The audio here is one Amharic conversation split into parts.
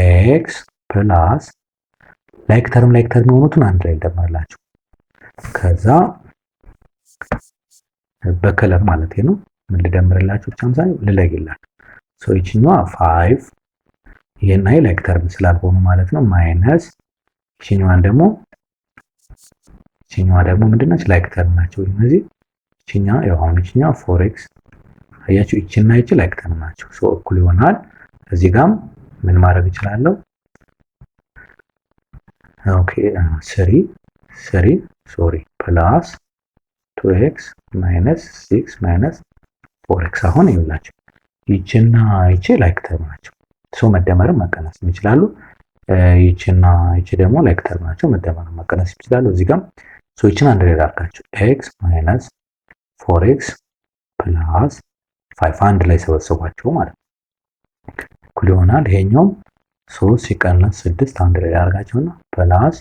ኤክስ ፕላስ ላይክ ተርም የሆኑትን አንድ ላይ ልደምርላችሁ። ከዛ በከለር ማለት ነው ምን ልደምርላችሁ ብቻ ምሳሌ ልለይላችሁ። ሶ ይችኛዋ 5 ይሄና ይሄ ላይክ ተርም ስላልሆኑ ማለት ነው ማይነስ ይችኛዋ ደግሞ ምንድነች ላይክ ተርም ናቸው። እነዚህ ይችኛዋ አሁን ይችኛዋ 4x አያችሁ ይችና ይች ላይክ ተርም ናቸው። ሶ እኩል ይሆናል። እዚህ ጋርም ምን ማድረግ እችላለሁ? ኦኬ 3 ፕላስ 2x ማይነስ 6 ማይነስ 4x አሁን ይኸውላችሁ ይችና ይች ላይክ ተርም ናቸው። ሶ መደመርም መቀነስም ይችላሉ። ይችና ይች ደግሞ ላይክ ተርም ናቸው። መደመርም መቀነስ ይችላሉ። እዚህ ጋር ሶ ይችን አንድ ላይ አድርጋችሁ x ማይነስ 4x ፕላስ 5 አንድ ላይ ሰበሰቧቸው ማለት ነው እኩል ይሆናል። ይሄኛው 3 ሲቀነስ 6 አንድ ላይ አድርጋቸውና ፕላስ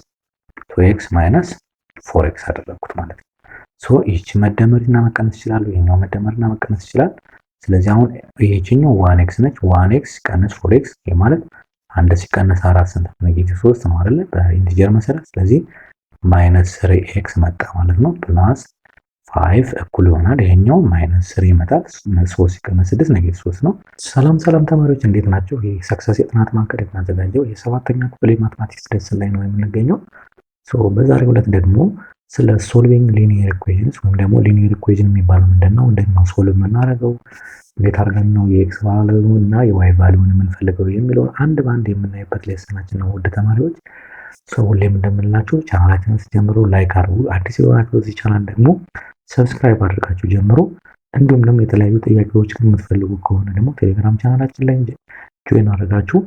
2x ማይነስ 4x አደረኩት ማለት ነው። ሶ ይቺ መደመርና መቀነስ ይችላሉ። ይሄኛው መደመርና መቀነስ ይችላል። ስለዚህ አሁን ይሄኛው 1x ነች። 1x ሲቀነስ 4x ማለት አንድ ሲቀነስ 4 ስንት ኔጌቲቭ 3 ነው አይደል? በኢንቲጀር መሰረት። ስለዚህ ማይነስ 3x መጣ ማለት ነው። ፕላስ 5 እኩል ይሆናል። ይሄኛው ማይነስ 3 ይመጣል። 3 ሲቀነስ 6 ኔጌቲቭ 3 ነው። ሰላም ተማሪዎች እንዴት ናቸው? ይሄ ሰክሰስ የጥናት ማዕከል የተዘጋጀው የሰባተኛ ክፍል የማትማቲክስ ሌሰን ላይ ነው የምንገኘው። ሶ በዛሬው ዕለት ደግሞ ስለ ሶልቪንግ ሊኒየር ኢኩዌሽንስ ወይም ደግሞ ሊኒየር ኢኩዌሽን የሚባለው ምንድነው፣ እንዴት ነው ሶልቭ የምናደርገው፣ እንዴት አድርገን ነው የኤክስ ቫልዩ እና የዋይ ቫልዩን የምንፈልገው የሚለውን አንድ በአንድ የምናይበት ሌሰናችን ነው። ውድ ተማሪዎች ሁሌም እንደምንላችሁ ቻናላችንን ስትጀምሩ ላይክ አድርጉ። አዲስ የሆናችሁ በዚህ ቻናል ደግሞ ሰብስክራይብ አድርጋችሁ ጀምሩ። እንዲሁም ደግሞ የተለያዩ ጥያቄዎችን የምትፈልጉ ከሆነ ደግሞ ቴሌግራም ቻናላችን ላይ ጆይን አድርጋችሁ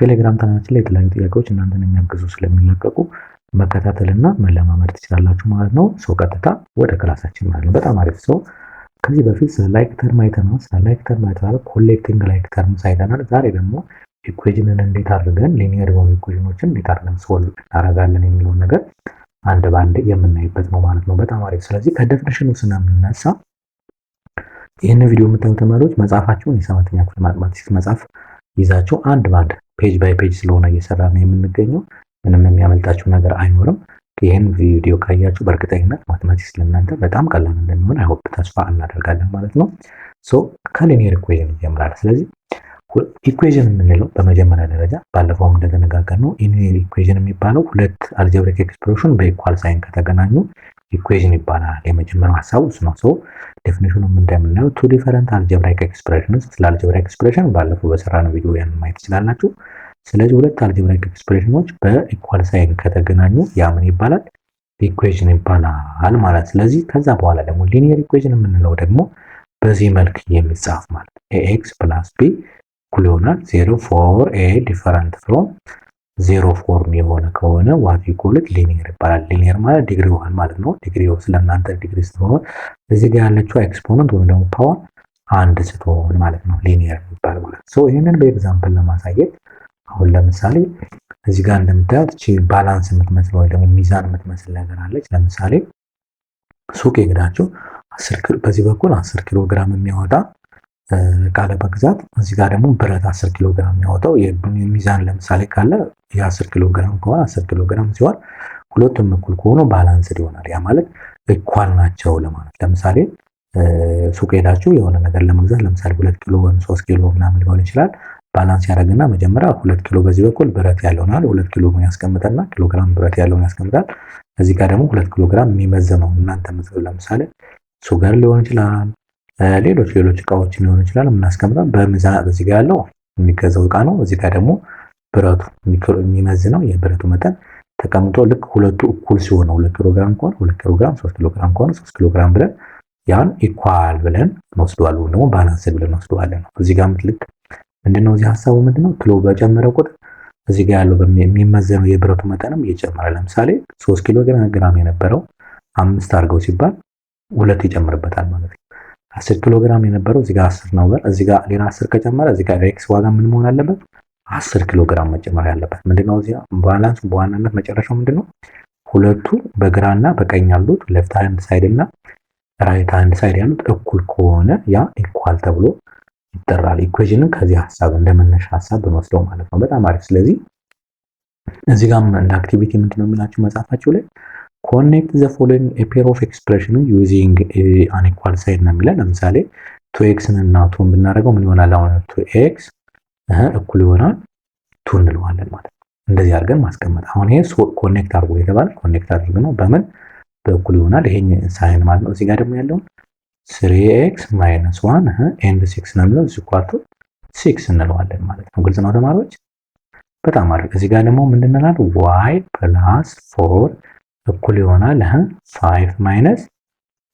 ቴሌግራም ቻናላችን ላይ የተለያዩ ጥያቄዎች እናንተን የሚያግዙ ስለሚለቀቁ መከታተልና መለማመድ ትችላላችሁ ማለት ነው። ሰው ቀጥታ ወደ ክላሳችን ማለት ነው። በጣም አሪፍ። ሰው ከዚህ በፊት ስለ ላይክ ተርም አይተናል። ስለ ላይክ ተርም አይተናል። ኮሌክቲንግ ላይክ ተርምስ አይተናል። ዛሬ ደግሞ ኢኩዌሽንን እንዴት አድርገን ሊኒየር የሆኑ ኢኩዌሽኖችን እንዴት አድርገን ሶልቭ እናደርጋለን የሚለውን ነገር አንድ ባንድ የምናይበት ነው ማለት ነው። በጣም አሪፍ። ስለዚህ ከዴፊኒሽኑ ስናነሳ ይህን ቪዲዮ የምታዩ ተማሪዎች መጽሐፋችሁን የሰባተኛ ክፍል ማትማቲክስ መጽሐፍ ይዛችሁ አንድ ባንድ ፔጅ ባይ ፔጅ ስለሆነ እየሰራ ነው የምንገኘው። ምንም የሚያመልጣችሁ ነገር አይኖርም። ይህን ቪዲዮ ካያችሁ በእርግጠኝነት ማትማቲክስ ለእናንተ በጣም ቀላል እንደሚሆን አይሆፕ ተስፋ እናደርጋለን ማለት ነው። ሶ ከሊኒየር ኢኩዌሽን ይጀምራል። ስለዚህ ኢኩዌሽን የምንለው በመጀመሪያ ደረጃ ባለፈውም እንደተነጋገርነው ሊኒየር ኢኩዌሽን የሚባለው ሁለት አልጀብሪክ ኤክስፕሬሽን በኢኳል ሳይን ከተገናኙ ኢኩዌሽን ይባላል። የመጀመሪያው ሀሳቡ እሱ ነው። ሶ ዴፊኒሽኑም እንደምናየው ቱ ዲፈረንት አልጀብሪክ ኤክስፕሬሽንስ። ስለ አልጀብሪክ ኤክስፕሬሽን ባለፈው በሰራነው ቪዲዮ ያን ማየት ትችላላችሁ። ስለዚህ ሁለት አልጀብሪክ ኤክስፕሬሽኖች በኢኳል ሳይን ከተገናኙ ያ ምን ይባላል? ኢኩዌሽን ይባላል ማለት። ስለዚህ ከዛ በኋላ ደግሞ ሊኒየር ኢኩዌሽን የምንለው ደግሞ በዚህ መልክ የሚጻፍ ማለት ax + b እኩል ይሆናል 0 for a different from 0 ፎርም የሆነ ከሆነ ዋት ኢኩዋል ሊኒየር ይባላል። ሊኒየር ማለት ዲግሪ 1 ማለት ነው። ዲግሪ ስለእናንተ ዲግሪ ስትሆን እዚህ ጋር ያለችው ኤክስፖነንት ወይም ደግሞ ፓወር አንድ ስትሆን ማለት ነው ሊኒየር ይባላል ማለት ነው። ይሄንን በኤግዛምፕል ለማሳየት አሁን ለምሳሌ እዚህ ጋር እንደምታዩት እቺ ባላንስ የምትመስል ወይ ደግሞ ሚዛን የምትመስል ነገር አለች። ለምሳሌ ሱቅ ሄዳችሁ 10 ኪሎ በዚህ በኩል 10 ኪሎ ግራም የሚያወጣ እቃ ለመግዛት እዚህ ጋር ደግሞ ብረት 10 ኪሎ ግራም የሚያወጣው የሚዛን ለምሳሌ ካለ የ10 ኪሎ ግራም ከሆነ 10 ኪሎ ግራም ሲሆን ሁለቱም እኩል ከሆኑ ባላንስድ ይሆናል። ያ ማለት ኢኳል ናቸው ለማለት። ለምሳሌ ሱቅ ሄዳችሁ የሆነ ነገር ለመግዛት ለምሳሌ 2 ኪሎ ወይም 3 ኪሎ ምናምን ሊሆን ይችላል። ባላንስ ያደርግና መጀመሪያ 2 ኪሎ በዚህ በኩል ብረት ያለውና 2 ኪሎ ያስቀምጣልና ኪሎ ግራም ብረት ያለውን ያስቀምጣል። እዚህ ጋር ደግሞ 2 ኪሎ ግራም የሚመዘነው እናንተ መስሉ ለምሳሌ ሱጋር ሊሆን ይችላል፣ ሌሎች እቃዎችን ሊሆን ይችላል። የምናስቀምጠው በሚዛን በዚህ ጋር ያለው የሚገዛው እቃ ነው። እዚህ ጋር ደግሞ ብረቱ የሚመዝነው የብረቱ መጠን ተቀምጦ ልክ ሁለቱ እኩል ሲሆን 2 ኪሎ ግራም ከሆነ 2 ኪሎ ግራም፣ 3 ኪሎ ግራም ከሆነ 3 ኪሎ ግራም ብለን ያን ኢኳል ብለን እንወስደዋለን ወይም ደግሞ ባላንስ ብለን እንወስደዋለን። እዚህ ጋር ልክ ምንድነው እዚህ ሐሳቡ ምንድነው? ኪሎ በጨመረ ቁጥር እዚህ ጋር ያለው የሚመዘነው የብረቱ መጠንም እየጨመረ ለምሳሌ 3 ኪሎ ግራም የነበረው 5 አድርገው ሲባል 2 ይጨምርበታል ማለት ነው። 10 ኪሎ ግራም የነበረው እዚህ ጋር 10 ነው። እዚህ ጋር ሌላ 10 ከጨመረ እዚህ ጋር ኤክስ ዋጋ ምን መሆን አለበት? 10 ኪሎ ግራም መጨመር ያለበት። ምንድነው እዚህ ባላንስ በዋናነት መጨረሻው ምንድነው? ሁለቱ በግራና በቀኝ ያሉት ሌፍት ሃንድ ሳይድ እና ራይት ሃንድ ሳይድ ያሉት እኩል ከሆነ ያ ኢኳል ተብሎ ይጠራል። ኢኩዌሽንን ከዚህ ሐሳብ እንደመነሻ ሐሳብ ብንወስደው ማለት ነው። በጣም አሪፍ። ስለዚህ እዚህ ጋር እንደ አክቲቪቲ ምንድነው የሚላችሁ መጽሐፋችሁ ላይ ኮኔክት ዘ ፎሎዊንግ ኤ ፔር ኦፍ ኤክስፕሬሽን ዩዚንግ አን ኢኳል ሳይን ነው የሚለን። ለምሳሌ 2x እና 2 ብናደርገው ምን ይሆናል? አሁን 2x እኩል ይሆናል 2 እንለዋለን ማለት ነው። እንደዚህ አድርገን ማስቀመጥ። አሁን ይሄ ኮኔክት አድርጎ የተባለ ኮኔክት አድርግ ነው በምን በእኩል ይሆናል ይሄ ሳይን ማለት ነው። እዚህ ጋር ደግሞ ያለውን 3x minus 1 and 6 ነው የሚለው እዚህ ኳቱ 6 እንለዋለን ማለት ነው። ግልጽ ነው ተማሪዎች? በጣም አሪፍ። እዚህ ጋር ደግሞ ምንድን እንላለን? y plus 4 እኩል ይሆናል 5 minus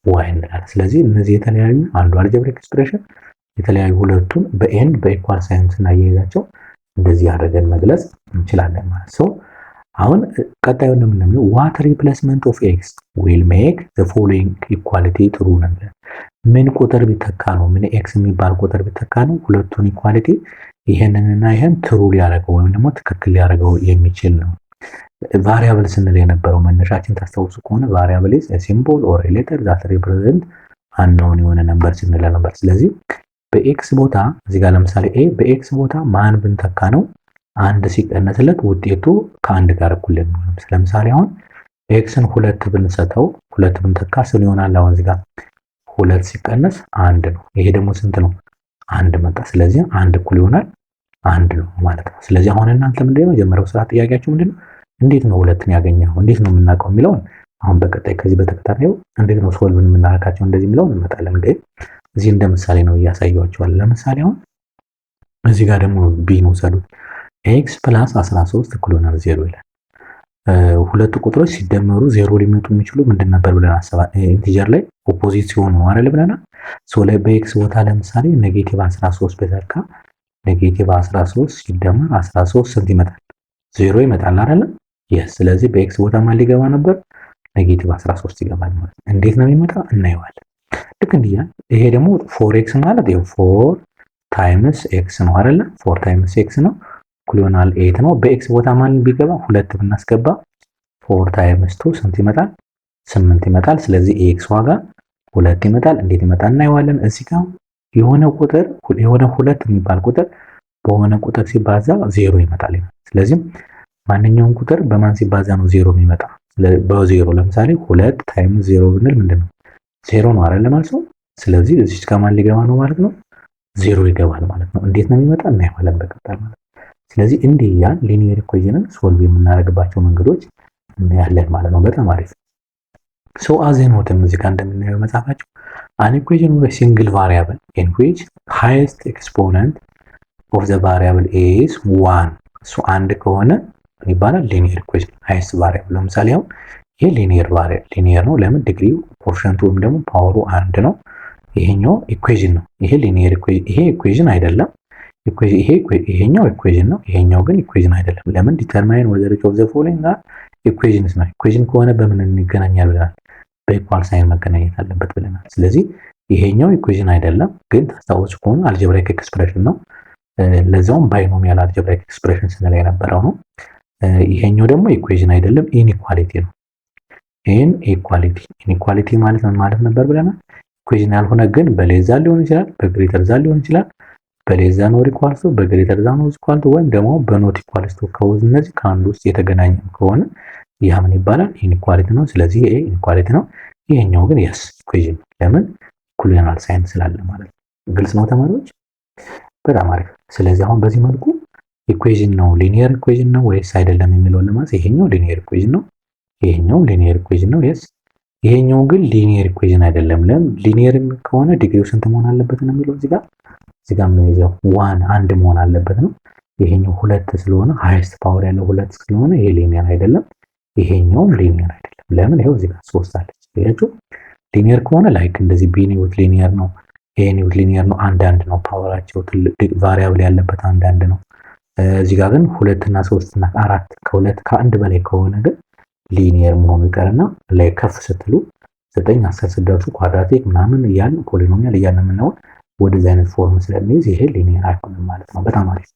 y እንላለን። ስለዚህ እነዚህ የተለያዩ አንዱ አልጀብሪክ ኤክስፕሬሽን የተለያዩ ሁለቱን በኤንድ በኢኳል ሳይን ስናያይዛቸው እንደዚህ አድርገን መግለጽ እንችላለን ማለት ነው። አሁን ቀጣዩ እንደምንለው what replacement of x will make the following equality true ነው። ምን ቁጥር ቢተካ ነው ምን x የሚባል ቁጥር ቢተካ ነው ሁለቱን ኢኳሊቲ ይሄንንና ይሄን ትሩ ሊያደርገው ወይም ደግሞ ትክክል ሊያደርገው የሚችል ነው። ቫሪያብል ስንል የነበረው መነሻችን ታስታውሱ ከሆነ ቫሪያብል is a symbol or a letter that represent unknown የሆነ ነምበር ስንል ነበር። ስለዚህ በኤክስ ቦታ እዚህ ጋር ለምሳሌ a በኤክስ ቦታ ማን ብንተካ ነው አንድ ሲቀነስለት ውጤቱ ከአንድ ጋር እኩል ነው። ለምሳሌ አሁን ኤክስን 2 ብንሰጠው 2 ብንተካ ስንት ይሆናል? አሁን እዚህ ጋር 2 ሲቀነስ 1 ነው። ይሄ ደግሞ ስንት ነው? 1 መጣ። ስለዚህ 1 እኩል ይሆናል 1 ነው ማለት ነው። ስለዚህ አሁን እናንተ ምንድነው የመጀመሪያው ስራ ጥያቄያችሁ ምንድነው? እንዴት ነው ሁለትን ያገኘው? እንዴት ነው የምናውቀው የሚለውን አሁን በቀጣይ ከዚህ በተከታታዩ እንዴት ነው ሶልቭ የምናደርጋቸው እንደዚህ የሚለውን እንመጣለን። ግን እዚህ እንደ ምሳሌ ነው እያሳየኋቸዋለሁ። ለምሳሌ አሁን እዚህ ጋር ደግሞ ቢ ነው ሰዱት x + 13 እኩል ይሆናል 0 ይላል። ሁለቱ ቁጥሮች ሲደመሩ 0 ሊመጡ የሚችሉ ምንድን ነበር ብለን አሰባን? ኢንቲጀር ላይ ኦፖዚት ሲሆኑ ነው አይደል ብለናል። ሶ ላይ በኤክስ ቦታ ለምሳሌ ኔጌቲቭ 13 በተካ ኔጌቲቭ 13 ሲደመር 13 ስንት ይመጣል? 0 ይመጣል አይደል? yes። ስለዚህ በኤክስ ቦታ ማን ሊገባ ነበር? ኔጌቲቭ 13 ይገባል ማለት ነው። እንዴት ነው የሚመጣው እናየዋለን። ልክ እንዲያ ይሄ ደግሞ 4x ማለት ይሄ 4 ታይምስ x ነው አይደል? 4 ታይምስ x ነው እኩል ይሆናል 8 ነው። በኤክስ ቦታ ማን ቢገባ 2 ብናስገባ 4 ታይምስ 2 ስንት ይመጣል? 8 ይመጣል። ስለዚህ ኤክስ ዋጋ 2 ይመጣል። እንዴት ይመጣል እናየዋለን። እዚህ ጋር የሆነ ቁጥር የሆነ 2 የሚባል ቁጥር በሆነ ቁጥር ሲባዛ 0 ይመጣል። ስለዚህ ማንኛውም ቁጥር በማን ሲባዛ ነው 0 የሚመጣ? በ0 ለምሳሌ 2 ታይምስ 0 ብንል ምንድነው 0 ነው አይደል ማለት ነው። ስለዚህ እዚህ ጋር ማን ሊገባ ነው ማለት ነው? 0 ይገባል ማለት ነው። እንዴት ነው የሚመጣ እናየዋለን በቀጣይ ማለት ነው። ስለዚህ እንዲህ ያን ሊኒየር ኢኩዌሽንን ሶልቭ የምናደርግባቸው መንገዶች እናያለን ማለት ነው። በጣም አሪፍ። ሶ አዝ ኤ ኖትም እዚህ ጋር እንደምናየው መጽሐፋቸው an equation with a single variable in which highest exponent of the variable is 1 ሶ አንድ ከሆነ ምን ይባላል? ሊኒየር ኢኩዌሽን highest variable። ለምሳሌ አሁን ይሄ ሊኒየር ነው። ለምን? ዲግሪው ፖርሽንቱ ወይም ደግሞ ፓወሩ አንድ ነው። ይሄኛው ኢኩዌሽን ነው። ይሄ ሊኒየር ኢኩዌሽን ይሄ ኢኩዌሽን አይደለም። ይሄኛው ኢኩዌሽን ነው። ይሄኛው ግን ኢኩዌሽን አይደለም። ለምን? ዲተርማይን ወዘር ኦፍ ዘ ፎሎዊንግ አር ኢኩዌሽንስ ነው። ኢኩዌሽን ከሆነ በምን እንገናኛል ብለናል? በኢኳል ሳይን መገናኘት አለበት ብለናል። ስለዚህ ይሄኛው ኢኩዌሽን አይደለም፣ ግን ታስታውሱ ከሆነ አልጀብራይክ ኤክስፕሬሽን ነው። ለዛውም ባይኖሚያል አልጀብራይክ ኤክስፕሬሽን ስንል የነበረው ነው። ይሄኛው ደግሞ ኢኩዌሽን አይደለም፣ ኢንኢኳሊቲ ነው። ኢንኢኳሊቲ ማለት ምን ማለት ነበር ብለናል? ኢኩዌሽን ያልሆነ ግን በሌዛ ሊሆን ይችላል፣ በግሬተር ዛን ሊሆን ይችላል። በሌዛ ኖር ኢኳልስ በግሬተር ዛን ኖር ኢኳልስ ወይም ደግሞ በኖት ኢኳልስ ከሆነ እነዚህ ከአንዱ ውስጥ የተገናኘ ከሆነ ያ ምን ይባላል? ኢንኢኳሊቲ ነው። ስለዚህ ይሄ ኢንኢኳሊቲ ነው። ይሄኛው ግን የስ ኢኩዌሽን ለምን? እኩል ይሆናል ሳይን ስላለ ማለት ነው። ግልጽ ነው ተማሪዎች? በጣም አሪፍ። ስለዚህ አሁን በዚህ መልኩ ኢኩዌሽን ነው ሊኒየር ኢኩዌሽን ነው ወይስ አይደለም የሚለውን ለማለት ይሄኛው ሊኒየር ኢኩዌሽን ነው፣ ይሄኛው ሊኒየር ኢኩዌሽን ነው። የስ ይሄኛው ግን ሊኒየር ኢኩዌሽን አይደለም። ለምን? ሊኒየር ከሆነ ዲግሪው ስንት መሆን አለበት ነው የሚለው እዚህ ጋር ምን ይዘው 1 አንድ መሆን አለበት ነው። ይሄኛው 2 ስለሆነ ሃይስት ፓወር ያለው 2 ስለሆነ ይሄ ሊኒየር አይደለም። ይሄኛውም ሊኒየር አይደለም። ለምን? ይሄው እዚህ ጋር 3 አለች። ይሄቱ ሊኒየር ከሆነ ላይክ እንደዚህ ቢ ኒውት ሊኒየር ነው፣ ኤ ኒውት ሊኒየር ነው። አንዳንድ ነው ፓወራቸው ትልቅ ቫሪያብል ያለበት አንዳንድ ነው። እዚህ ጋር ግን 2 እና 3 እና 4 ከሁለት ከአንድ በላይ ከሆነ ግን ሊኒየር መሆኑ ይቀርና ላይ ከፍ ስትሉ 9 10 ስደርሱ ኳድራቲክ ምናምን እያልን ፖሊኖሚያል እያልን የምናየው ወደዚህ አይነት ፎርም ስለሚይዝ ይሄ ሊኒየር አይሆንም ማለት ነው። በጣም አሪፍ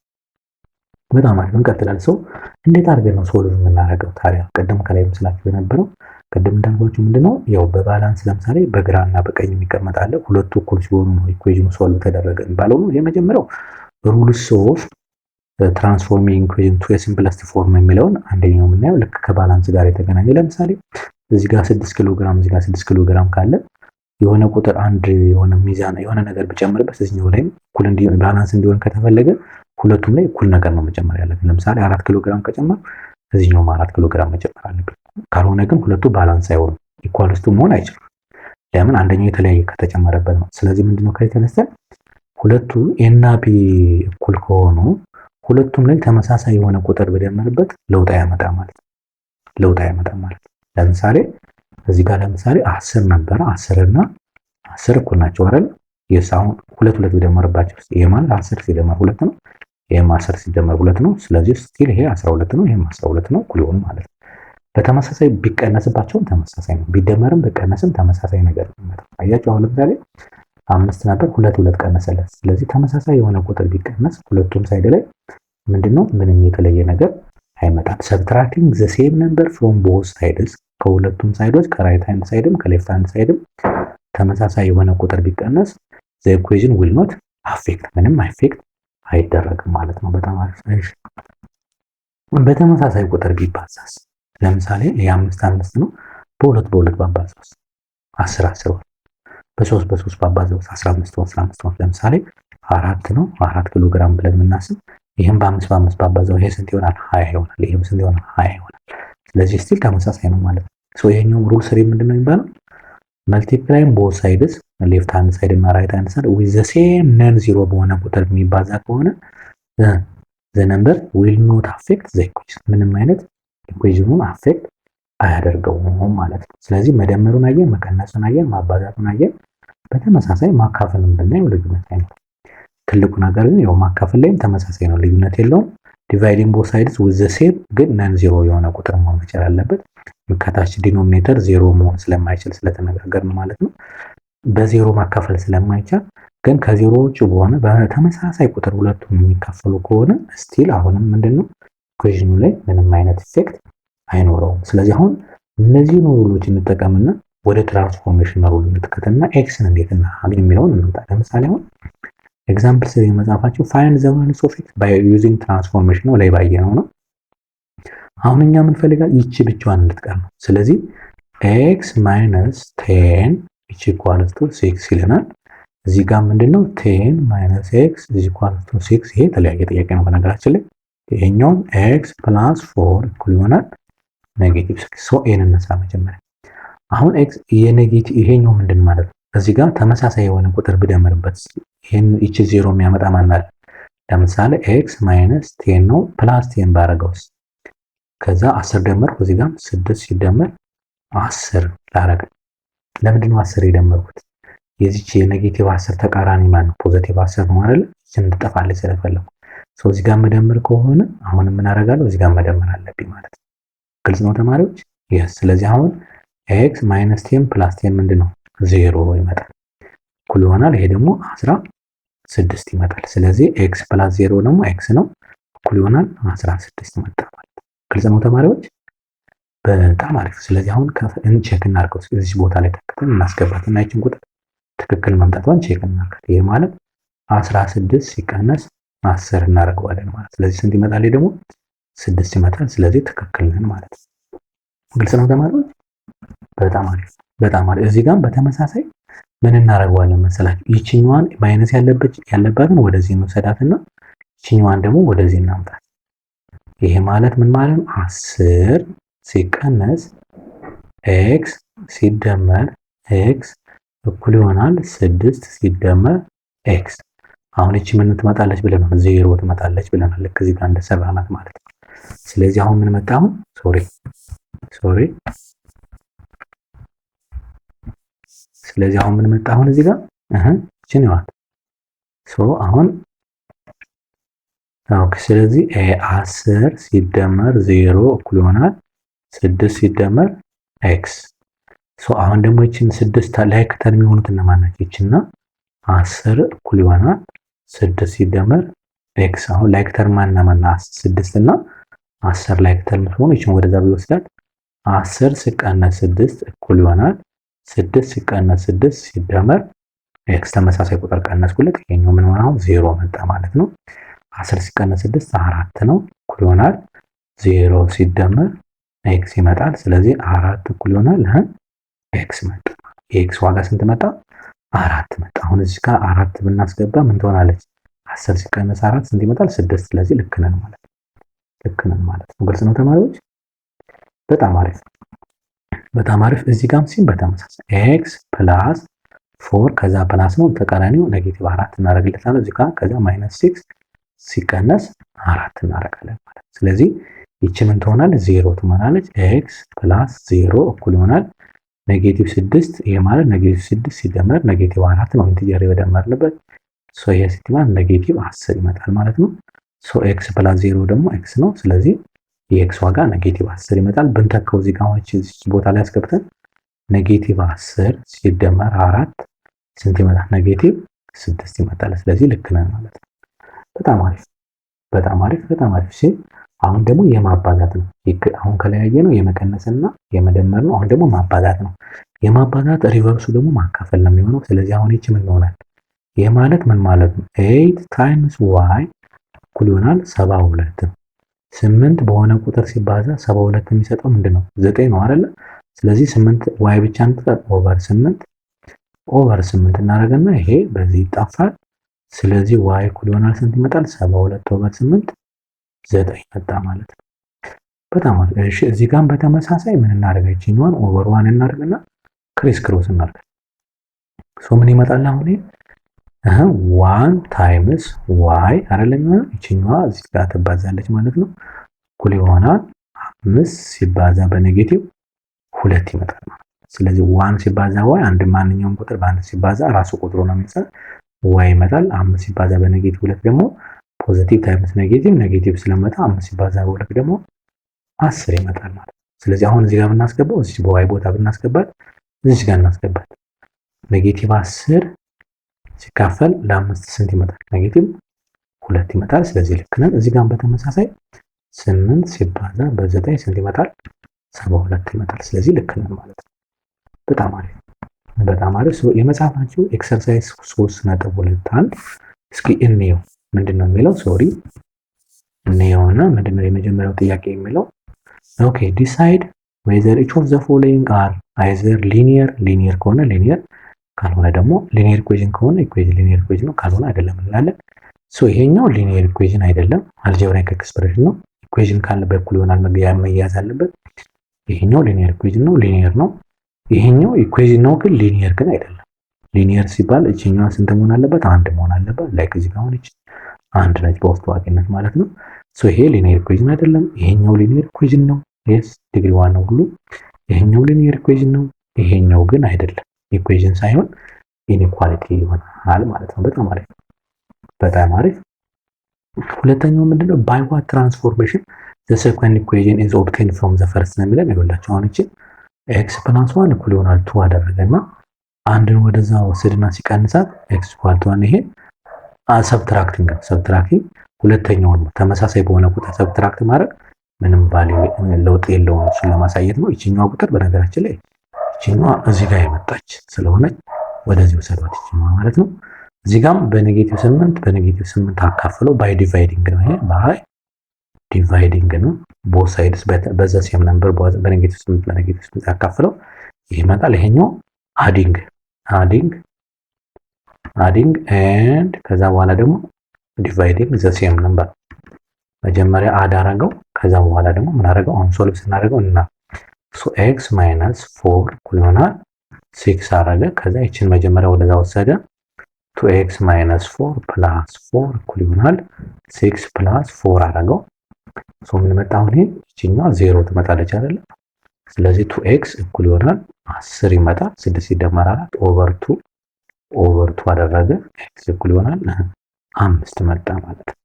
እንቀጥላለን። ሰው እንዴት አድርገን ነው ሶልቭ የምናደርገው ታዲያ? ቀደም ከላይ ምስላችሁ የነበረው ቅድም እንዳልኳችሁ ምንድነው ያው በባላንስ ለምሳሌ በግራና በቀኝ የሚቀመጥ አለ። ሁለቱ እኩል ሲሆኑ ነው ኢኩዌሽኑ ሶልቭ ተደረገ የሚባለው ነው። የመጀመሪያው ሩልስ ኦፍ ትራንስፎርሚንግ ኢኩዌሽን ቱ ሲምፕለስት ፎርም የሚለውን አንደኛው የምናየው ልክ ከባላንስ ጋር የተገናኘ ለምሳሌ እዚህ ጋር 6 ኪሎ ግራም እዚህ ጋር 6 ኪሎ ግራም ካለ የሆነ ቁጥር አንድ የሆነ ሚዛን የሆነ ነገር ብጨምርበት እዚህኛው ላይም እኩል እንዲሆን ባላንስ እንዲሆን ከተፈለገ ሁለቱም ላይ እኩል ነገር ነው መጨመር ያለብን። ለምሳሌ 4 ኪሎ ግራም ከጨመር እዚህኛውም 4 ኪሎ ግራም መጨመር አለብን። ካልሆነ ግን ሁለቱ ባላንስ አይሆኑም፣ ኢኳልስቱ መሆን አይችሉም። ለምን? አንደኛው የተለያየ ከተጨመረበት ነው። ስለዚህ ምንድነው ከተነሳ ሁለቱ ኤ እና ቢ እኩል ከሆኑ ሁለቱም ላይ ተመሳሳይ የሆነ ቁጥር በደመርበት ለውጥ አያመጣም ማለት ነው። ለውጥ አያመጣም ማለት ነው። ለምሳሌ እዚህ ጋር ለምሳሌ 10 ነበረ 10 እና 10 እኩል ናቸው አይደል? የሳውን ሁለት ቢደመርባቸው ይሄ ማለት 10 ሲደመር 2 ነው። ይሄም 10 ሲደመር 2 ነው። ስለዚህ ስቲል ይሄ 12 ነው፣ ይሄም 12 ነው፣ እኩል ይሆኑ ማለት ነው። በተመሳሳይ ቢቀነስባቸውም ተመሳሳይ ነው፣ ቢደመርም ቢቀነስም ተመሳሳይ ነገር ነው። አያችሁ አሁን ለምሳሌ 5 ነበር 2 ቀነሰለት። ስለዚህ ተመሳሳይ የሆነ ቁጥር ቢቀነስ ሁለቱም ሳይድ ላይ ምንድነው ምንም የተለየ ነገር አይመጣም። ሰብትራክቲንግ ዘ ሴም ነምበር ፍሮም ቦዝ ሳይድስ ከሁለቱም ሳይዶች ከራይት ሃንድ ሳይድም ከሌፍት ሃንድ ሳይድም ተመሳሳይ የሆነ ቁጥር ቢቀነስ ዘ ኢኩዌሽን ዊል ኖት አፌክት ምንም አፌክት አይደረግም ማለት ነው። በጣም አሪፍ። እሺ በተመሳሳይ ቁጥር ቢባዛስ ለምሳሌ የ5 ነው በ2 ባባዛስ 10 በ3 ባባዛስ 15 ለምሳሌ 4 ነው 4 ኪሎ ግራም ብለን የምናስብ ይሄም በ5 ባባዛው ይሄ ስንት ይሆናል? 20 ይሆናል። ይሄም ስንት ይሆናል? 20 ይሆናል። ስለዚህ ስቲል ተመሳሳይ ነው ማለት ነው። ሶ ይሄኛው ሩል 3 ምንድነው የሚባለው? መልቲፕላይንግ ቦዝ ሳይድስ ሌፍት ሃንድ ሳይድ እና ራይት ሃንድ ሳይድ ዊዝ ዘ ሴም ነን ዚሮ በሆነ ቁጥር የሚባዛ ከሆነ ዘ ነምበር ዊል ኖት አፌክት ዘ ኢኩዌሽን ምንም አይነት ኢኩዌሽኑን አፌክት አያደርገውም ማለት ነው። ስለዚህ መደመሩን አየን፣ መቀነሱን አየን፣ ማባዛቱን አየን። በተመሳሳይ ማካፈልን ብናየው ልዩነት አይኖርም። ትልቁ ነገር ግን ያው ማካፈል ላይም ተመሳሳይ ነው፣ ልዩነት የለውም። ዲቫይዲንግ ቦዝ ሳይድስ ዊዝ ዘ ሴም ግን ነን ዚሮ የሆነ ቁጥር መሆን መቻል አለበት። ከታች ዲኖሚኔተር ዜሮ መሆን ስለማይችል ስለተነጋገርን ማለት ነው። በዜሮ ማካፈል ስለማይቻል ግን ከዜሮ ውጭ በሆነ በተመሳሳይ ቁጥር ሁለቱም የሚካፈሉ ከሆነ ስቲል አሁንም ምንድነው ኢኩዌሽኑ ላይ ምንም አይነት ኢፌክት አይኖረውም። ስለዚህ አሁን እነዚህን ሩሎች እንጠቀምና ወደ ትራንስፎርሜሽን ሩል እንጥቀትና ኤክስን እንዴት እናገኝ የሚለውን እንምጣ። ለምሳሌ አሁን ኤግዛምፕል ስለ መጻፋችሁ ፋይንድ ዘ ቫልዩስ ኦፍ ኤክስ ባይ ዩዚንግ ትራንስፎርሜሽን ነው ላይ ባየነው ነው። አሁን እኛ የምንፈልጋት ይቺ ብቻዋን እንድትቀር ነው። ስለዚህ ኤክስ ማይነስ 10 ኢች ኢኳልስ ቱ 6 ይለናል። እዚህ ጋር ምንድነው 10 ማይነስ ኤክስ ኢዝ ኢኳልስ ቱ 6 ይሄ የተለያየ ጥያቄ ነው በነገራችን ላይ። ይሄኛው ኤክስ ፕላስ 4 እኩል ይሆናል ኔጌቲቭ 6። ሶ ኤን እንነሳ መጀመሪያ። አሁን ኤክስ የኔጌቲቭ ይሄኛው ምንድን ማለት ነው? እዚህ ጋር ተመሳሳይ የሆነ ቁጥር ብደምርበት ይሄን ኢች ዜሮ የሚያመጣ ማን አለ? ለምሳሌ ኤክስ ማይነስ 10 ነው ፕላስ 10 ባረገውስ ከዛ 10 ደመርኩ እዚህ ጋር 6 ሲደመር 10 ላረግ። ለምንድን ነው 10 የደመርኩት? የዚች የኔጌቲቭ 10 ተቃራኒ ማን ነው? ፖዚቲቭ 10 ነው አይደል? እቺን እንድጠፋልኝ ስለፈለኩ ሶ እዚህ ጋር መደመር ከሆነ አሁን ምን አደርጋለሁ? እዚህ ጋር መደመር አለብኝ ማለት ነው። ግልጽ ነው ተማሪዎች? yes። ስለዚህ አሁን x ማይነስ 10 ፕላስ 10 ምንድነው? 0 ይመጣል እኩል ይሆናል። ይሄ ደግሞ 16 ይመጣል። ስለዚህ x ፕላስ 0 ደግሞ x ነው እኩል ይሆናል 16 መጣ ማለት ነው። ግልጽ ነው ተማሪዎች? በጣም አሪፍ። ስለዚህ አሁን ቼክ እናድርገው። እዚህ ቦታ ላይ ተከተል እናስገባት እና ይችን ቁጥር ትክክል መምጣቷን ቼክ እናድርጋት። ይሄ ማለት 16 ሲቀነስ 10 እናደርገዋለን ማለት። ስለዚህ ስንት ይመጣል? ደግሞ 6 ይመጣል። ስለዚህ ትክክል ነን ማለት ነው። ግልጽ ነው ተማሪዎች? በጣም አሪፍ በጣም አሪፍ። እዚህ ጋር በተመሳሳይ ምን እናደርገዋለን መሰላችሁ? ይችኛዋን ማይነስ ያለባትን ወደዚህ እንወሰዳትና ይችኛዋን ደግሞ ወደዚህ እናምጣት። ይሄ ማለት ምን ማለት ነው? 10 ሲቀነስ ኤክስ ሲደመር ኤክስ እኩል ይሆናል 6 ሲደመር ኤክስ። አሁን እቺ ምን ትመጣለች ብለናል? 0 ትመጣለች ብለናል። ልክ እዚህ ጋር እንደሰራናት ማለት ነው። ስለዚህ አሁን ምን መጣ? አሁን ሶሪ ስለዚህ አሁን ምን መጣ? አሁን እዚህ ጋር እቺን ይዋል አሁን ኦኬ። ስለዚህ 10 ሲደመር 0 እኩል ይሆናል 6 ሲደመር ኤክስ። አሁን ደግሞ እቺን 6 ላይ ከተር የሚሆኑት እነማን ናቸው? እቺና 10 እኩል ይሆናል 6 ሲደመር ኤክስ። አሁን ላይክ ተርም ማንና 6 እና 10 ላይክ ተርም ሆኖ እቺን ወደዛ ቢወስዳት 10 ሲቀነስ 6 እኩል ይሆናል 6 ሲቀነስ 6 ሲደመር ኤክስ ተመሳሳይ ቁጥር ቀነስኩለት። ይሄኛው ምን ሆነ? አሁን 0 መጣ ማለት ነው። 10 ሲቀነስ 6 4 ነው እኩል ይሆናል 0 ሲደመር ኤክስ ይመጣል። ስለዚህ 4 እኩል ይሆናል ኤክስ መጣ። የኤክስ ዋጋ ስንት መጣ? 4 መጣ። አሁን እዚህ ጋር 4 ብናስገባ ምን ትሆናለች? 10 ሲቀነስ 4 ስንት ይመጣል? 6። ስለዚህ ልክ ነን ማለት ነው። ልክ ነን ማለት ነው። ግልጽ ነው ተማሪዎች? በጣም አሪፍ በጣም አሪፍ። እዚህ ጋርም ሲም በተመሳሳይ ኤክስ ፕላስ 4 ከዛ ፕላስ ነው ተቃራኒው ኔጌቲቭ 4 እናደርግለታለን እዚህ ጋር። ከዛ ማይነስ 6 ሲቀነስ 4 እናደርጋለን ማለት ነው። ስለዚህ ይቺ ምን ትሆናለች? 0 ትሆናለች። ኤክስ ፕላስ 0 እኩል ይሆናል ኔጌቲቭ 6። ይሄ ማለት ኔጌቲቭ 6 ሲደመር ኔጌቲቭ 4 ነው ኢንቲጀር የደመርንበት። ሶ ይሄ ሲባል ኔጌቲቭ 10 ይመጣል ማለት ነው። ሶ ኤክስ ፕላስ 0 ደግሞ ኤክስ ነው። ስለዚህ የኤክስ ዋጋ ኔጌቲቭ 10 ይመጣል። ብንተካው እዚህ ጋር አሁን እዚህ ቦታ ላይ አስገብተን ኔጌቲቭ 10 ሲደመር 4 ስንት ይመጣል? ኔጌቲቭ 6 ይመጣል። ስለዚህ ልክ ነን ማለት ነው። በጣም አሪፍ በጣም አሪፍ በጣም አሪፍ። እሺ አሁን ደግሞ የማባዛት ነው። አሁን ከለያየ ነው የመቀነስና የመደመር ነው። አሁን ደግሞ ማባዛት ነው። የማባዛት ሪቨርሱ ደግሞ ማካፈል ነው የሚሆነው። ስለዚህ አሁን ይቺ ምን ይሆናል? ይሄ ማለት ምን ማለት ነው? 8 ታይምስ ዋይ እኩል ይሆናል 72 ነው። 8 በሆነ ቁጥር ሲባዛ 72 የሚሰጠው ምንድነው? 9 ነው አይደለ? ስለዚህ 8 ዋይ ብቻ እንጥጠር ኦቨር 8 እናደርግና ይሄ በዚህ ይጣፋል። ስለዚህ ዋይ እኩል ይሆናል ስንት ይመጣል? 72 ኦቨር 8 9 መጣ ማለት ነው። በጣም አሪፍ። እሺ እዚህ ጋር በተመሳሳይ ምን እናደርጋችን ነው? ኦቨር 1 እናደርግና ክሪስ ክሮስ እናደርግ። ሶ ምን ይመጣል አሁን? 1 ታይምስ ዋይ አይደለም ይችኛዋ እዚህ ጋር ትባዛለች ማለት ነው። እኩል ይሆናል 5 ሲባዛ በኔጌቲቭ 2 ይመጣል ማለት ነው። ስለዚህ 1 ሲባዛ ዋይ አንድ ማንኛውም ቁጥር በአንድ ሲባዛ ራሱ ቁጥሩ ነው የሚሰጥ ዋይ ይመጣል። 5 ሲባዛ በኔጌቲቭ 2 ደግሞ ፖዚቲቭ ታይምስ ኔጌቲቭ ስለመጣ 5 ሲባዛ በ2 ደግሞ 10 ይመጣል ማለት ነው። ስለዚህ አሁን እዚህ ጋር ብናስገባው እዚህ በዋይ ቦታ ብናስገባት እዚህ ጋር እናስገባት ኔጌቲቭ 10 ሲካፈል ለ5 ስንት ይመጣል? ኔጌቲቭ 2 ይመጣል። ስለዚህ ልክ ነን። እዚህ ጋር በተመሳሳይ 8 ሲባዛ በ9 ስንት ይመጣል? 72 ይመጣል። ስለዚህ ልክ ነን ማለት ነው። በጣም አሪፍ በጣም አሪፍ። የመጽሐፋችሁ ኤክሰርሳይዝ 3.21 እስኪ እንየው ምንድነው የሚለው? ሶሪ እንየውና ምንድነው የመጀመሪያው ጥያቄ የሚለው? ኦኬ ዲሳይድ ዌዘር ኢች ኦፍ ዘ ፎሎዊንግ አር አይዘር ሊኒየር ከሆነ ሊኒየር ካልሆነ ደግሞ ሊኒየር ኢኩዌሽን ከሆነ ሊኒየር ኢኩዌሽን ነው፣ ካልሆነ አይደለም እንላለን። ሶ ይሄኛው ሊኒየር ኢኩዌሽን አይደለም፣ አልጀብራይክ ኤክስፕሬሽን ነው። ኢኩዌሽን ካለ በኩል ይሆናል መያዝ አለበት። ይሄኛው ሊኒየር ኢኩዌሽን ነው፣ ሊኒየር ነው። ይሄኛው ኢኩዌሽን ነው ግን ሊኒየር ግን አይደለም። ሊኒየር ሲባል እቺኛዋ ስንት መሆን አለበት? አንድ መሆን አለበት። ላይክ እዚህ ጋር ሆነች አንድ ነች በውስጥ ዋቂነት ማለት ነው። ሶ ይሄ ሊኒየር ኢኩዌሽን አይደለም። ይሄኛው ሊኒየር ኢኩዌሽን ነው። yes ዲግሪ 1 ነው ሁሉ። ይሄኛው ሊኒየር ኢኩዌሽን ነው። ይሄኛው ግን አይደለም። ኢኩዌሽን ሳይሆን ኢንኢኳሊቲ ይሆናል ማለት ነው። በጣም አሪፍ በጣም አሪፍ። ሁለተኛው ምንድነው? ባይ ዋት ትራንስፎርሜሽን the second equation is obtained from the first ነው የሚለን። ይኸውላችሁ አሁን እቺ x + 1 እኩል ይሆናል 2 አደረገና አንድን ወደዛ ወሰድና ሲቀንሳት x = 1 ይሄ ሰብትራክቲንግ ሁለተኛውን ተመሳሳይ በሆነ ቁጥር ሰብትራክት ማድረግ ምንም ቫልዩ ለውጥ የለውም። እሱን ለማሳየት ነው። ይችኛዋ ቁጥር በነገራችን ላይ ይችኛዋ እዚህ ጋር የመጣች ስለሆነ ወደዚህ ወሰዷት ይችኛዋ ማለት ነው። እዚህ ጋርም በኔጌቲቭ 8 አካፍሎ ባይ ዲቫይዲንግ ነው። ይሄ ባይ ዲቫይዲንግ ነው። ቦth sides በዛ ሴም ነምበር በኔጌቲቭ 8 አካፍለው ይመጣል። ይሄኛው አዲንግ ኤንድ ከዛ በኋላ ደግሞ ዲቫይዲንግ ዘ ሴም ነምበር መጀመሪያ አድ አደረገው። ከዛ በኋላ ደግሞ ምን አደረገው? አሁን ሶልቭ ስናደርገው እና ሶ x - 4 እኩል ይሆናል 6 አደረገ። ከዛ ይችን መጀመሪያ ወደዛ ወሰደ 2x - 4 + 4 እኩል ይሆናል 6 + 4 አደረገው። ሶ ምን መጣ? አሁን ይችኛዋ 0 ትመጣለች አይደለ? ስለዚህ 2x እኩል ይሆናል 10 ይመጣል። 6 ሲደመር 4 ኦቨር 2 አደረገ። x እኩል ይሆናል 5 መጣ ማለት ነው።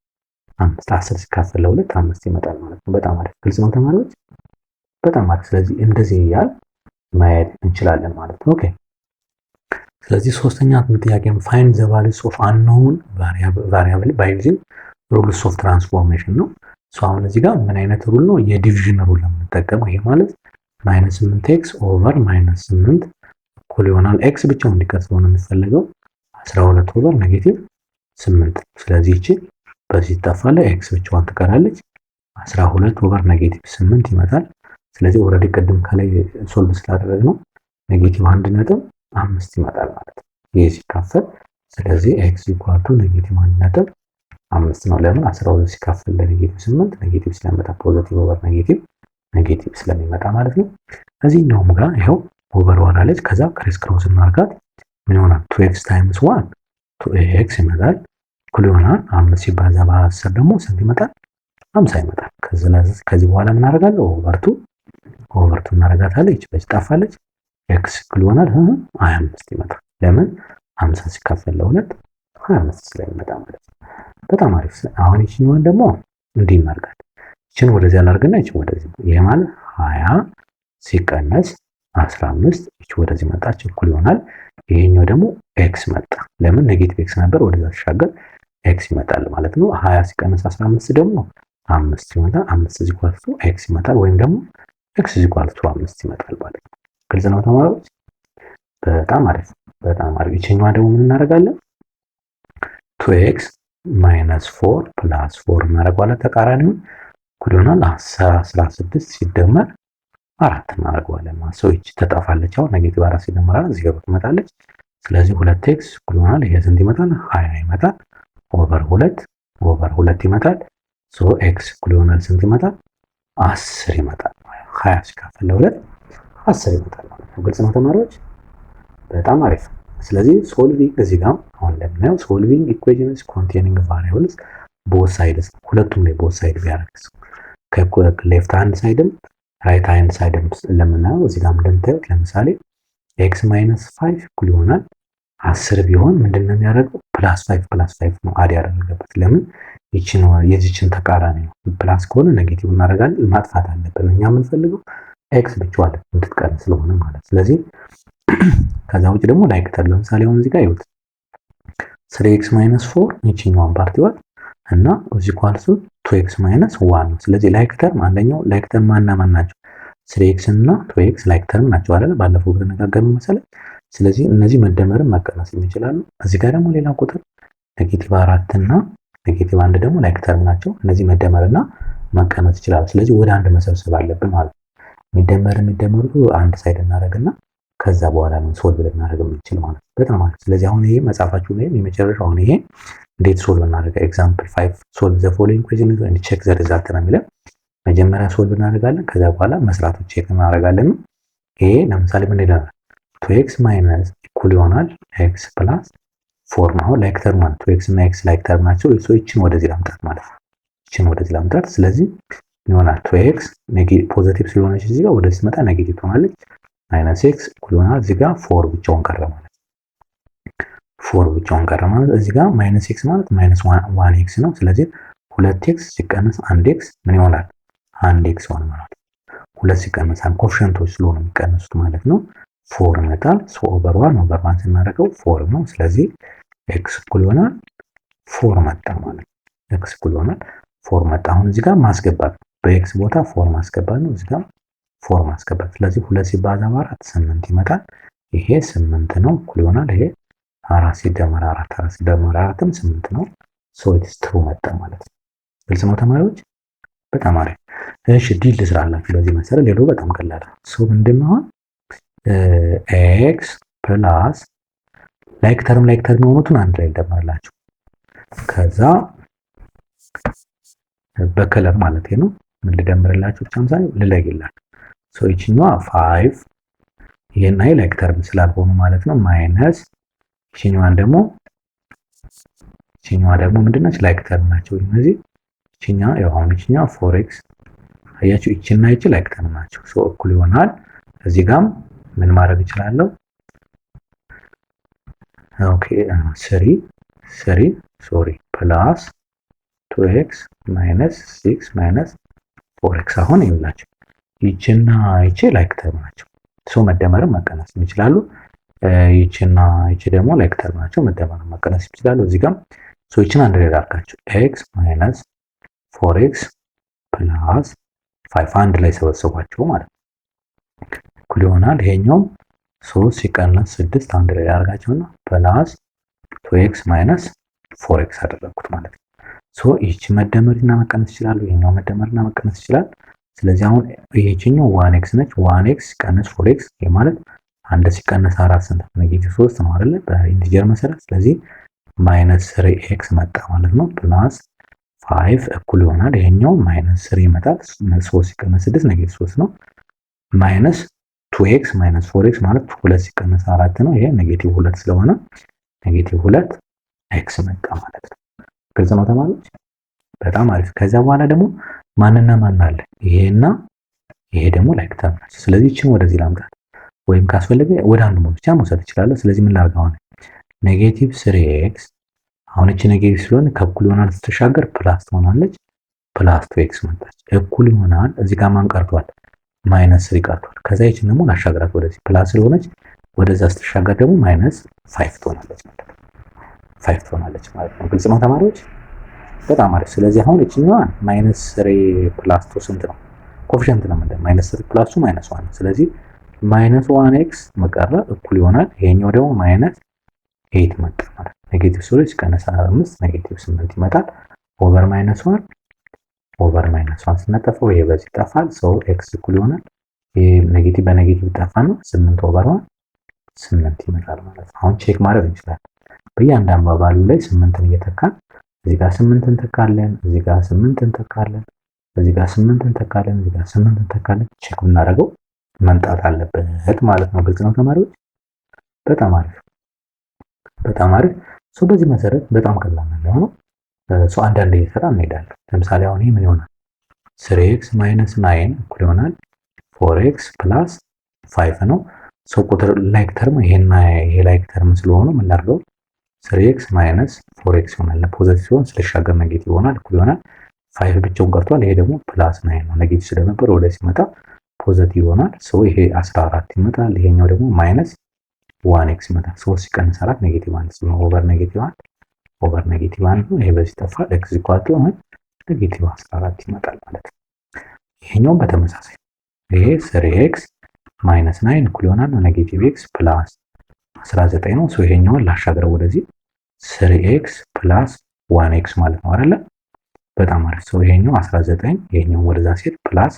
10 ሲካፈል ለ2 5 ይመጣል ማለት ነው። በጣም አሪፍ ግልጽ ነው ተማሪዎች፣ በጣም አሪፍ። ስለዚህ እንደዚህ ያህል ማየት እንችላለን ማለት ነው። ኦኬ ስለዚህ ሶስተኛ ጥያቄም ፋይንድ ዘ ቫልዩስ ኦፍ አንኖውን ቫሪያብል ባይ ዩዚንግ ሩልስ ኦፍ ትራንስፎርሜሽን ነው። ሶ አሁን እዚህ ጋር ምን አይነት ሩል ነው? የዲቪዥን ሩል ነው የምንጠቀመው። ይሄ ማለት ማይነስ 8x ኦቨር ማይነስ 8 እኩል ይሆናል ኤክስ ብቻውን እንዲቀር ስለሆነ የሚፈለገው 12 ኦቨር ኔጌቲቭ 8። ስለዚህ እቺ በዚህ ትጠፋለች፣ ኤክስ ብቻዋን ትቀራለች። 12 ኦቨር ኔጌቲቭ 8 ይመጣል። ስለዚህ ኦልሬዲ ቅድም ከላይ ሶልቭ ስላደረግነው ኔጌቲቭ 1.5 ይመጣል ማለት ነው ይሄ ሲካፈል። ስለዚህ ኤክስ ኢኳል ቱ ኔጌቲቭ 1.5 ነው። ለምን 12 ሲካፈል ለኔጌቲቭ 8 ኔጌቲቭ ስለሚመጣ ፖዚቲቭ ኦቨር ኔጌቲቭ ስለሚመጣ ማለት ነው። እዚህኛውም ጋር ይኸው ኦቨር ወራለች። ከዛ ክሪስ ክሮስ እናርጋት ምን ይሆናል? 2x ታይምስ 1 2x ይመጣል እኩል ይሆናል 5 ሲባዛ በ10 ደግሞ ስንት ይመጣል? 50 ይመጣል። ከዚህ በኋላ ምን አደርጋለሁ? ኦቨር 2 እናደርጋታለን። ይች በዚህ ጠፋለች። ኤክስ እኩል ይሆናል 25 ይመጣል። ለምን 50 ሲካፈል ለ2 25 ስለሚመጣ ማለት ነው። በጣም አሪፍ። አሁን ይችኛዋን ደግሞ እንዲህ እናርጋት። ይችን ወደዚህ አላርግና ይችን ወደዚህ። ይሄ ማለት 20 ሲቀነስ 15 ይች ወደዚህ መጣች እኩል ይሆናል። ይሄኛው ደግሞ ኤክስ መጣ። ለምን ኔጌቲቭ ኤክስ ነበር፣ ወደዛ ተሻገር ኤክስ ይመጣል ማለት ነው። 20 ሲቀነስ 15 ደግሞ 5 ይመጣል። 5 ኢኳል ቱ ኤክስ ይመጣል፣ ወይም ደግሞ ኤክስ ኢኳል ቱ 5 ይመጣል ማለት ነው። ግልጽ ነው ተማሪዎች? በጣም አሪፍ በጣም አሪፍ። ይችኛዋ ደግሞ ምን እናደርጋለን? 2x ማይነስ 4 ፕላስ 4 እናደርገዋለን። ተቃራኒውን እኩል ይሆናል 16 ሲደመር 4 እናደርገዋለን ማለት ነው። ይቺ ተጠፋለች። አሁን ኔጌቲቭ 4 ሲደመር 4 እዚህ ጋር ትመጣለች። ስለዚህ 2x እኩል ይሆናል ይሄ ስንት ይመጣል? 20 ይመጣል። ኦቨር 2 ይመጣል። ሶ x እኩል ይሆናል ስንት ይመጣል? 10 ይመጣል። 20 ሲካፈል ለ2 10 ይመጣል ማለት ነው። ግልጽ ነው ተማሪዎች? በጣም አሪፍ። ስለዚህ ሶልቪንግ እዚህ ጋር አሁን እንደምናየው ሶልቪንግ ኢኩዌሽንስ ኮንቴኒንግ ቫሪያብልስ ቦዝ ሳይድስ ሁለቱም ላይ ቦዝ ሳይድ ቢያደርግስ ከሌፍት ሃንድ ሳይድም ራይት ሃንድ ሳይድም ለምናየው እዚህ ጋር እንደምታዩት ለምሳሌ ኤክስ ማይነስ 5 እኩል ይሆናል 10 ቢሆን ምንድነው የሚያደርገው? ፕላስ 5 ነው አድ ያደረገበት። ለምን ይቺን የዚችን ተቃራኒ ነው። ፕላስ ከሆነ ኔጌቲቭ እናደርጋለን፣ ማጥፋት አለብን። እኛ የምንፈልገው ኤክስ ብቻዋን እንድትቀር ስለሆነ ማለት። ስለዚህ ከዛ ውጭ ደግሞ ላይክ ተር ለምሳሌ አሁን እዚህ ጋር ይወጥ 3x ማይነስ 4 ይቺኛዋን ፓርት ይወጥ እና እዚህ ኳልሱ 2x ማይነስ 1 ነው። ስለዚህ ላይክ ተርም አንደኛው ላይክ ተርም ማን ናቸው? 3x እና 2x ላይክ ተርም ናቸው አይደል? ባለፈው በተነጋገርነው መሰለኝ። ስለዚህ እነዚህ መደመርም መቀነስ ይችላሉ። እዚህ ጋር ደግሞ ሌላ ቁጥር ኔጌቲቭ 4 እና ኔጌቲቭ 1 ደግሞ ላይክ ተርም ናቸው። እነዚህ መደመርና መቀነስ ይችላሉ። ስለዚህ ወደ አንድ መሰብሰብ አለብን ማለት ነው። የሚደመሩት አንድ ሳይድ እናደርግና ከዛ በኋላ ነው ሶልቭ ልናደርግ የምንችል ማለት ነው። በጣም አሪፍ። ስለዚህ አሁን ይሄ መጻፋችሁ ላይ የመጨረሻው አሁን ይሄ እንዴት ሶልቭ እናደርጋ ኤግዛምፕል 5 ሶልቭ ዘ ፎሎዊንግ ኢኩዌሽንስ ኤንድ ቼክ ዘ ሪዛልት ነው የሚለው። መጀመሪያ ሶልቭ እናደርጋለን፣ ከዛ በኋላ መስራቱን ቼክ እናደርጋለን። ይሄ ለምሳሌ ምን ይላል? 2x ማይነስ ኢኩል ይሆናል x ፕላስ 4 ነው። ላይክ ተርም ማለት 2x እና x ላይክ ተርም ናቸው። እሱ ይችን ወደዚህ ላምጣት ማለት ነው። ይችን ወደዚህ ላምጣት። ስለዚህ ይሆናል 2x ፖዚቲቭ ስለሆነች እዚህ ጋር ወደዚህ መጣ ኔጌቲቭ ትሆናለች። ማይነስ x እኩል ይሆናል እዚህ ጋር 4 ብቻውን ቀረ ማለት 4 ብቻውን ቀረ ማለት እዚህ ጋር ማይነስ x ማለት ማይነስ 1x ነው። ስለዚህ 2x ሲቀነስ 1x ምን ይሆናል? 1x ሆነ ማለት 2 ሲቀነስ አንድ ኮኤፊሺየንቶች ስለሆነ የሚቀነሱት ማለት ነው 4 ይመጣል። ሶ ኦቨር 1 ስናደርገው 4 ነው። ስለዚህ x እኩል ይሆናል 4 መጣ ማለት x እኩል ይሆናል 4 መጣ። አሁን እዚህ ጋር ማስገባት በx ቦታ 4 ማስገባት ነው። እዚህ ጋር 4 ማስገባት። ስለዚህ 2 ሲባዛ በ4 8 ይመጣል። ይሄ 8 ነው እኩል ይሆናል ይሄ 4 ሲደመር 4 8 ነው። ሶ ኢትስ ትሩ መጣ ማለት ነው። ግልጽ ነው ተማሪዎች? በጣም አሪፍ። እሺ ዲል ልስራላችሁ በዚህ መሰረት። ሌላው በጣም ቀላል ነው። ሶ ምንድነው ኤክስ ፕላስ ላይክ ተርም የሆኑትን አንድ ላይ እንደማላችሁ ከዛ በከለር ማለት ነው ምን ልደምርላችሁ ብቻ ምሳሌ ልለይላችሁ። ሶ ይችኛዋ 5 ይሄና ላይክ ተርም ስላልሆኑ ማለት ነው ማይነስ ይችኛዋ ደግሞ ምንድነች? ላይክ ተርም ናቸው እነዚህ። ይችኛዋ አሁን ይችኛዋ 4x አያችሁ፣ ይችና ይች ላይክ ተርም ናቸው። ሶ እኩል ይሆናል እዚህ ጋርም ምን ማድረግ እችላለሁ? ኦኬ 3 ፕላስ 2x ማይነስ 6 ማይነስ 4x አሁን ይኸውላችሁ ይችና ይች ላይክ ተርም ናቸው። ሶ መደመርም መቀነስ ይችላሉ። ይችና ይች ደግሞ ላይክ ተርም ናቸው። መደመርም መቀነስ ይችላሉ። እዚህ ጋር ሶ ይችን አንድ ላይ አድርጋችሁ x ማይነስ 4x ፕላስ 5 አንድ ላይ ሰበሰቧቸው ማለት ነው። እኩል ይሆናል ይሄኛው 3 ሲቀነስ 6 አንድ ላይ አድርጋቸውና ፕላስ 2x ማይነስ 4x አደረኩት ማለት ነው። ሶ ይህች መደመርና መቀነስ ይችላል፣ ይሄኛው መደመርና መቀነስ ይችላል። ስለዚህ አሁን ይሄችኛው 1x ነች። 1x ሲቀነስ 4x ይሄ ማለት አንድ ሲቀነስ 4 ስንት ኔጌቲቭ 3 ነው አይደለ? በኢንቲጀር መሰረት። ስለዚህ ማይነስ 3x መጣ ማለት ነው። ፕላስ 5 እኩል ይሆናል ይሄኛው ማይነስ 3 ይመጣል። 3 ሲቀነስ 6 ኔጌቲቭ 3 ነው። ማይነስ 2x ማይነስ 4x ማለት 2 ሲቀነስ 4 ነው። ይሄ ኔጌቲቭ 2 ስለሆነ ኔጌቲቭ 2 x መጣ ማለት ነው። ግልጽ ነው ተማሪዎች? በጣም አሪፍ። ከዚያ በኋላ ደግሞ ማንና ማን አለ? ይሄና ይሄ ደግሞ ላይክ ተርም ናቸው። ስለዚህ እቺን ወደዚህ ላምጣት ወይም ካስፈለገ ወደ አንዱ ብቻ መውሰድ እችላለሁ። ስለዚህ ምን ላድርግ አሁን ኔጌቲቭ 3x አሁን እቺ ኔጌቲቭ ስለሆነ ከእኩል ይሆናል ስትሻገር ፕላስ ትሆናለች። ፕላስ 2x መጣች። እኩል ይሆናል እዚህ ጋር ማን ቀርቷል? ማይነስ 3 ቀርቷል። ከዛ ይችን ደግሞ ላሻገራት ወደዚህ ፕላስ ስለሆነች ወደዛ ስትሻገር ደግሞ ማይነስ 5 ትሆናለች ማለት ነው። 5 ትሆናለች ማለት ነው። ግልጽ ነው ተማሪዎች? በጣም አሪፍ። ስለዚህ አሁን እቺኛዋ ማይነስ 3 ፕላስ 2 ስንት ነው? ኮፊሸንት ነው ማለት ማይነስ 3 ፕላስ 2 ማይነስ 1 ነው። ስለዚህ ማይነስ 1x መቀረ እኩል ይሆናል ይሄኛው ደግሞ ማይነስ 8 መጣ ማለት ነው። ኔጌቲቭ 3 ሲቀነስ 5 ኔጌቲቭ 8 ይመጣል። ኦቨር ማይነስ 1 ኦቨር ማይነስ 1 ስናጠፋው ይሄ በዚህ ይጠፋል። ሶ x እኩል ይሆናል ይሄ ኔጌቲቭ በኔጌቲቭ ይጠፋና 8 ኦቨር 1 8 ይመጣል ማለት ነው። አሁን ቼክ ማድረግ እንችላለን። በእያንዳንዱ ቫልዩ ላይ 8ን እየተካን እዚህ ጋር 8 እንተካለን፣ እዚህ ጋር 8 እንተካለን፣ እዚህ ጋር 8 እንተካለን፣ እዚህ ጋር 8 እንተካለን። ቼክ ብናደርገው መምጣት አለበት ማለት ነው። ግልጽ ነው ተማሪዎች? በጣም አሪፍ በጣም አሪፍ። ሶ በዚህ መሰረት በጣም ቀላል ነው የሚሆነው። ሶ አንዳንድ እየሰራ እንሄዳለን። ለምሳሌ አሁን ይሄ ምን ይሆናል? 3x ማይነስ 9 እኩል ይሆናል 4x ፕላስ 5 ነው። ሶ ቁጥር ላይክ ተርም ይሄና ይሄ ላይክ ተርም ስለሆነ ምን ላድርገው 3x ማይነስ 4x ይሆናል። ፖዚቲቭ ሲሆን ስለሻገር ኔጌቲቭ ይሆናል። እኩል ይሆናል 5 ብቻውን ቀርቷል። ይሄ ደግሞ ፕላስ 9 ነው። ኔጌቲቭ ስለነበር ወደ ሲመጣ ፖዚቲቭ ይሆናል። ሶ ይሄ 14 ይመጣል። ይሄኛው ደግሞ ማይነስ 1x ይመጣል። 3 ሲቀነስ 4 ኔጌቲቭ 1 ነው። ኦቨር ኔጌቲቭ 1 ኦቨር ኔጌቲቭ 1 ነው። ይሄ በዚህ ጠፋ። x ኢኳል ቱ ኔጌቲቭ 14 ይመጣል ማለት ነው። ይሄኛውም በተመሳሳይ ይሄ 3x ማይነስ 9 እኩል ይሆናል ኔጌቲቭ x ፕላስ 19 ነው። ሶ ይሄኛውን ላሻገረው ወደዚህ 3x ፕላስ 1x ማለት ነው አይደለ? በጣም አሪፍ። ሶ ይሄኛው 19 ይሄኛው ወደዛ ሲል ፕላስ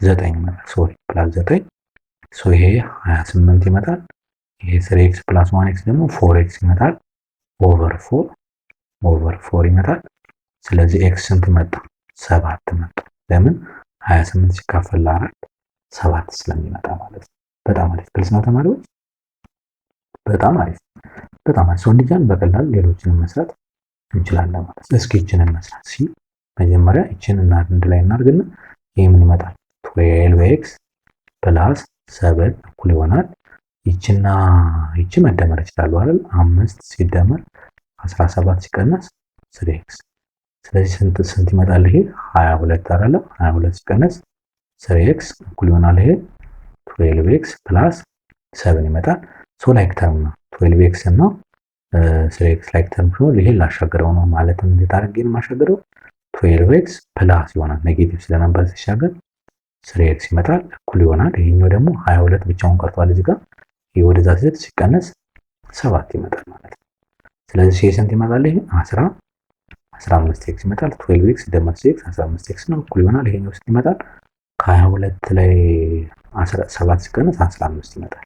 9 ይመጣል። ሶሪ ፕላስ 9 ሶ ይሄ 28 ይመጣል። ይሄ 3x ፕላስ 1x ደግሞ 4x ይመጣል። ኦቨር 4 ይመጣል። ስለዚህ x ስንት መጣ? 7 መጣ። ለምን 28 ሲካፈል ለ4 7 ስለሚመጣ ማለት ነው። በጣም አሪፍ። ግልጽ ነው ተማሪዎች? በጣም አሪፍ በጣም አሪፍ። እንዲያን በቀላሉ ሌሎችንም መስራት እንችላለን ማለት ነው። እስኪ ይችንን መስራት ሲ መጀመሪያ ይችን እና አንድ ላይ እናድርግና ይሄ ምን ይመጣል? 12x ፕላስ 7 እኩል ይሆናል ይችና ይች መደመር ይችላሉ አይደል? 5 ሲደመር 17 ሲቀነስ 3x ስለዚህ ስንት ይመጣል? ይሄ 22 አይደል? 22 ሲቀነስ 3x እኩል ይሆናል ይሄ 12x ፕላስ 7 ይመጣል። ሶ ላይክ ተርም ነው 12x እና 3x ላይክ ተርም ሲሆን ይሄ ላሻገረው ነው ማለት ነው። እንዴት አድርጌ ነው የማሻገረው? 12x ፕላስ ይሆናል ኔጌቲቭ ስለነበር ሲሻገር 3x ይመጣል እኩል ይሆናል ይሄኛው ደግሞ 22 ብቻውን ቀርቷል እዚህ ጋር ይሄ ወደዛ ሲቀነስ 7 ይመጣል ማለት ነው። ስለዚህ ይሄ ስንት ይመጣል? ይሄ 15x ይመጣል። 12x ሲደመር 6 15x ነው እኩል ይሆናል ይሄኛው ስንት ይመጣል? ከ22 ላይ 7 ሲቀነስ 15 ይመጣል።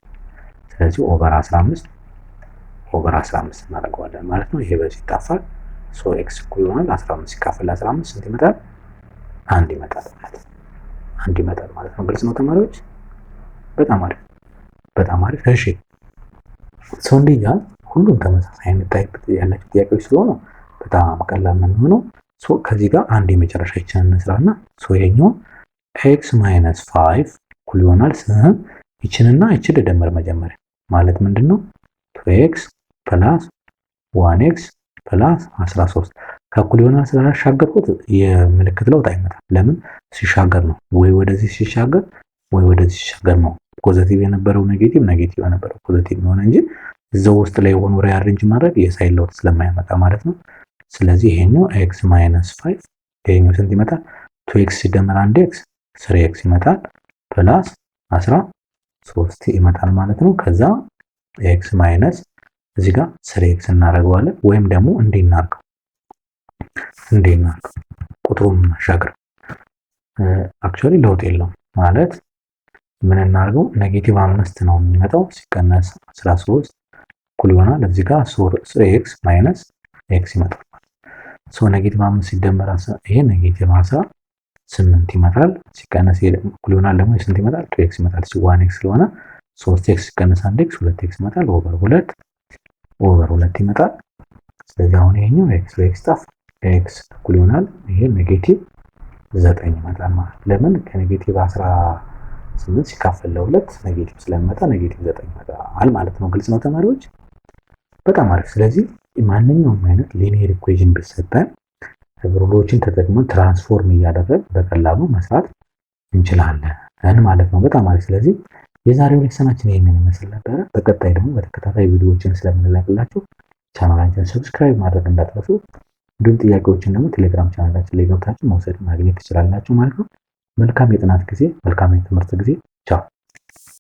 ስለዚህ ኦቨር 15 እናደርገዋለን ማለት ነው። ይሄ በዚህ ይጣፋል። ሶ x እኩል ይሆናል 15 ሲካፈል 15 ስንት ይመጣል? 1 ይመጣል ማለት ነው። 1 ይመጣል ማለት ነው። ግልጽ ነው ተማሪዎች? በጣም አሪፍ በጣም አሪፍ። እሺ ሰው እንዲያ ሁሉም ተመሳሳይ አይነት ታይፕ ያላቸው ጥያቄዎች ስለሆኑ በጣም ቀላል ነው የሚሆነው። ሶ ከዚህ ጋር አንድ የመጨረሻ ይችን እንስራና ሶ ይሄኛው x ማይነስ 5 እኩል ይሆናል ይችንና ይችን ልደምር መጀመሪያ ማለት ምንድነው 2x ፕላስ 1x ፕላስ 13 ከእኩል ይሆናል ስላሻገርኩት የምልክት ለውጥ አይመጣም። ለምን ሲሻገር ነው ወይ ወደዚህ ሲሻገር ወይ ወደዚህ ሲሻገር ነው ፖዚቲቭ የነበረው ኔጌቲቭ የነበረው ፖዚቲቭ ነው እንጂ እዛው ውስጥ ላይ ሆኖ ሪአሬንጅ ማድረግ የሳይን ለውጥ ስለማያመጣ ማለት ነው። ስለዚህ ይሄኛው x ማይነስ 5 ይሄኛው ስንት ይመጣል? 2x ሲደመር 1x 3x ይመጣል ፕላስ 13 ይመጣል ማለት ነው። ከዛ ኤክስ ማይነስ እዚህ ጋር 3x እናደርገዋለን ወይም ደግሞ እንዲናርገው ቁጥሩን እናሻግር። አክቹአሊ ለውጥ የለውም ማለት ምን እናርገው ኔጌቲቭ 5 ነው የሚመጣው ሲቀነስ 13 እኩል ይሆናል እዚህ ጋር 3x ማይነስ x ይመጣል። ሶ ኔጌቲቭ 5 ሲደመር ይሄ ኔጌቲቭ 18 ይመጣል ሲቀነስ ይሄ እኩል ይሆናል ደግሞ ስንት ይመጣል 2x ይመጣል። 1x ስለሆነ 3x ሲቀነስ 1x 2x ይመጣል ኦቨር 2 ይመጣል። ስለዚህ አሁን ይሄኛው x ጠፋ x እኩል ይሆናል ይሄ ኔጌቲቭ 9 ይመጣል ማለት ለምን ከኔጌቲቭ 18 ሲካፈል ለ2 ኔጌቲቭ ስለሚመጣ ኔጌቲቭ 9 ይመጣል ማለት ነው። ግልጽ ነው ተማሪዎች? በጣም አሪፍ። ስለዚህ ማንኛውም አይነት ሊኒየር ኢኩዌሽን ቢሰጠን ሩሎችን ተጠቅመን ትራንስፎርም እያደረግን በቀላሉ መስራት እንችላለን ማለት ነው። በጣም አሪፍ። ስለዚህ የዛሬው ሌክቸራችን ይሄንን ይመስል ነበረ። በቀጣይ ደግሞ በተከታታይ ቪዲዮዎችን ስለምንለቅላችሁ ቻናላችንን ሰብስክራይብ ማድረግ እንዳትረሱ። እንዲሁም ጥያቄዎችን ደግሞ ቴሌግራም ቻናላችን ላይ ገብታችሁ መውሰድ ማግኘት ትችላላችሁ ማለት ነው። መልካም የጥናት ጊዜ፣ መልካም የትምህርት ጊዜ። ቻው